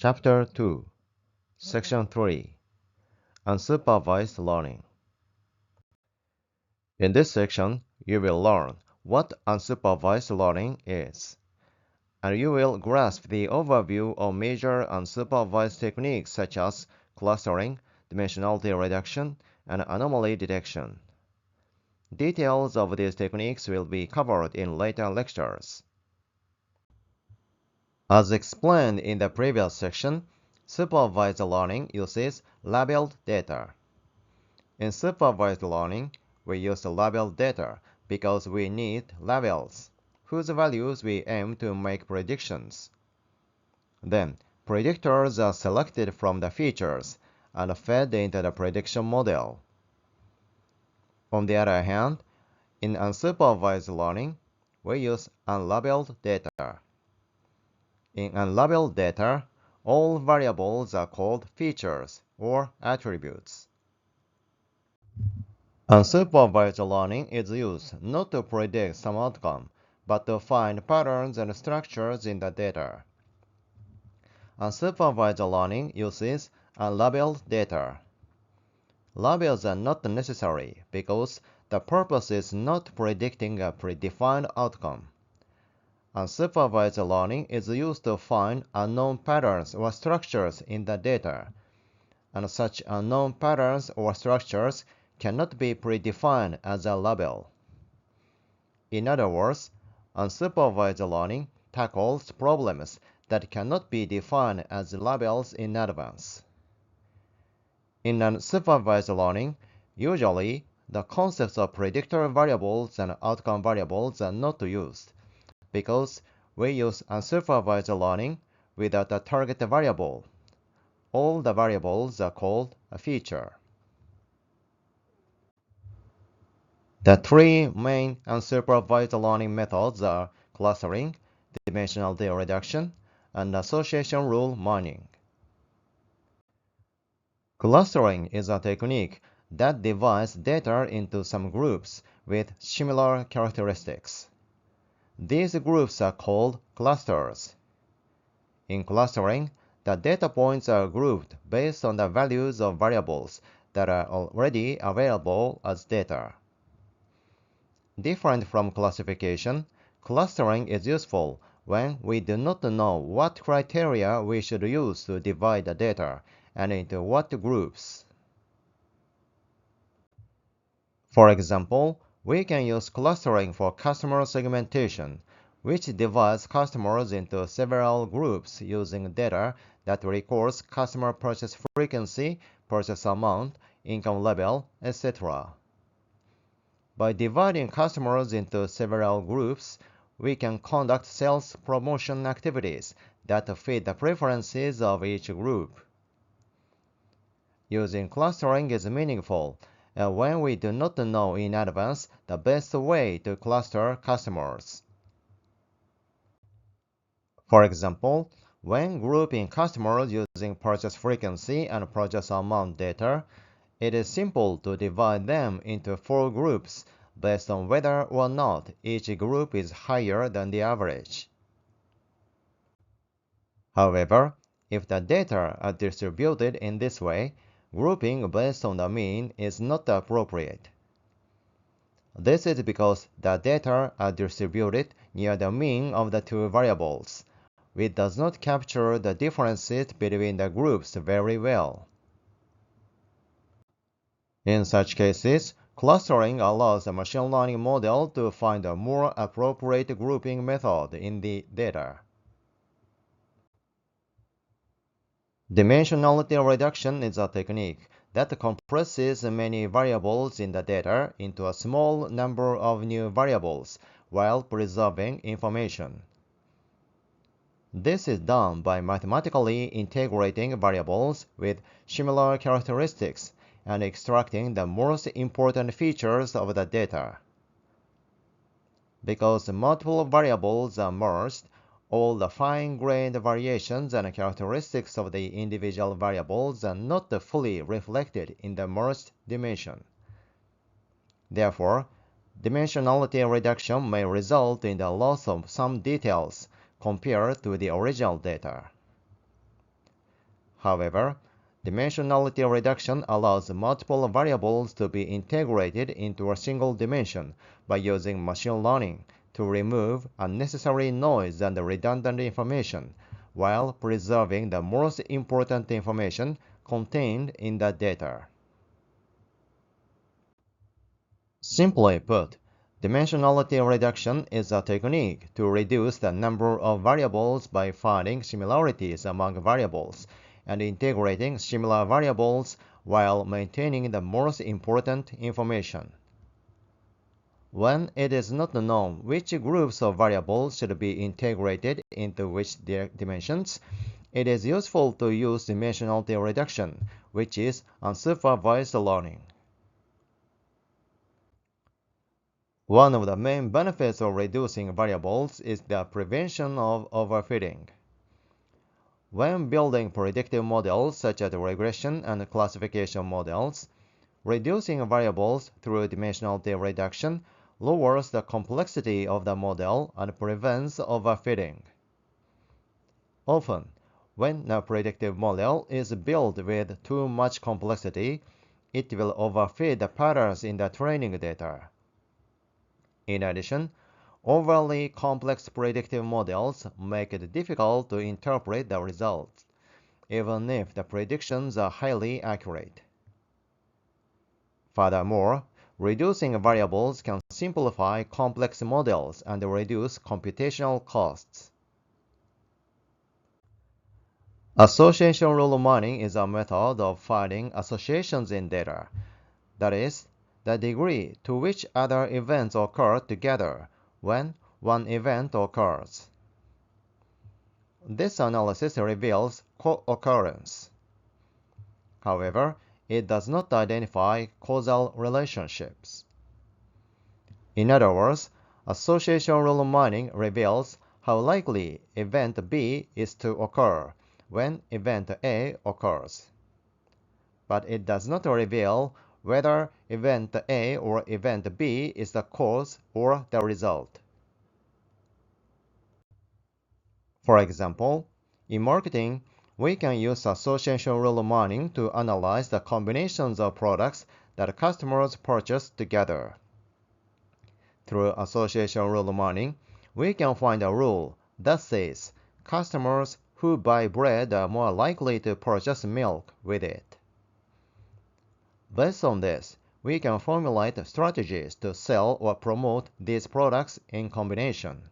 Chapter 2, Section 3, Unsupervised Learning. In this section, you will learn what unsupervised learning is, and you will grasp the overview of major unsupervised techniques such as clustering, dimensionality reduction, and anomaly detection. Details of these techniques will be covered in later lectures. As explained in the previous section, supervised learning uses labeled data. In supervised learning, we use labeled data because we need labels, whose values we aim to make predictions. Then, predictors are selected from the features and fed into the prediction model. On the other hand, in unsupervised learning, we use unlabeled data. In unlabeled data, all variables are called features or attributes. Unsupervised learning is used not to predict some outcome, but to find patterns and structures in the data. Unsupervised learning uses unlabeled data. Labels are not necessary because the purpose is not predicting a predefined outcome. Unsupervised learning is used to find unknown patterns or structures in the data, and such unknown patterns or structures cannot be predefined as a label. In other words, unsupervised learning tackles problems that cannot be defined as labels in advance. In unsupervised learning, usually the concepts of predictor variables and outcome variables are not used, because we use unsupervised learning without a target variable. All the variables are called a feature. The three main unsupervised learning methods are clustering, dimensionality reduction, and association rule mining. Clustering is a technique that divides data into some groups with similar characteristics. These groups are called clusters. In clustering, the data points are grouped based on the values of variables that are already available as data. Different from classification, clustering is useful when we do not know what criteria we should use to divide the data and into what groups. For example, we can use clustering for customer segmentation, which divides customers into several groups using data that records customer purchase frequency, purchase amount, income level, etc. By dividing customers into several groups, we can conduct sales promotion activities that fit the preferences of each group. Using clustering is meaningful when we do not know in advance the best way to cluster customers. For example, when grouping customers using purchase frequency and purchase amount data, it is simple to divide them into 4 groups based on whether or not each group is higher than the average. However, if the data are distributed in this way, grouping based on the mean is not appropriate. This is because the data are distributed near the mean of the two variables, which does not capture the differences between the groups very well. In such cases, clustering allows the machine learning model to find a more appropriate grouping method in the data. Dimensionality reduction is a technique that compresses many variables in the data into a small number of new variables while preserving information. This is done by mathematically integrating variables with similar characteristics and extracting the most important features of the data. Because multiple variables are merged, all the fine-grained variations and characteristics of the individual variables are not fully reflected in the merged dimension. Therefore, dimensionality reduction may result in the loss of some details compared to the original data. However, dimensionality reduction allows multiple variables to be integrated into a single dimension by using machine learning to remove unnecessary noise and redundant information while preserving the most important information contained in the data. Simply put, dimensionality reduction is a technique to reduce the number of variables by finding similarities among variables and integrating similar variables while maintaining the most important information. When it is not known which groups of variables should be integrated into which dimensions, it is useful to use dimensionality reduction, which is unsupervised learning. One of the main benefits of reducing variables is the prevention of overfitting. When building predictive models such as regression and classification models, reducing variables through dimensionality reduction lowers the complexity of the model and prevents overfitting. Often, when a predictive model is built with too much complexity, it will overfit the patterns in the training data. In addition, overly complex predictive models make it difficult to interpret the results, even if the predictions are highly accurate. Furthermore, reducing variables can simplify complex models and reduce computational costs. Association rule mining is a method of finding associations in data, that is, the degree to which other events occur together when one event occurs. This analysis reveals co-occurrence. However, it does not identify causal relationships. In other words, association rule mining reveals how likely event B is to occur when event A occurs. But it does not reveal whether event A or event B is the cause or the result. For example, in marketing, we can use association rule mining to analyze the combinations of products that customers purchase together. Through association rule mining, we can find a rule that says customers who buy bread are more likely to purchase milk with it. Based on this, we can formulate strategies to sell or promote these products in combination.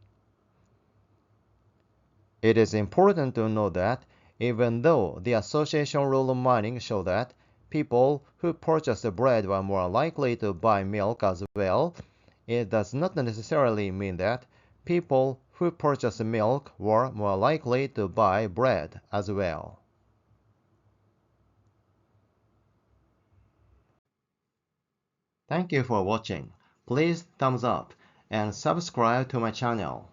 It is important to note that even though the association rule mining show that people who purchase bread were more likely to buy milk as well, it does not necessarily mean that people who purchase milk were more likely to buy bread as well. Thank you for watching. Please thumbs up and subscribe to my channel.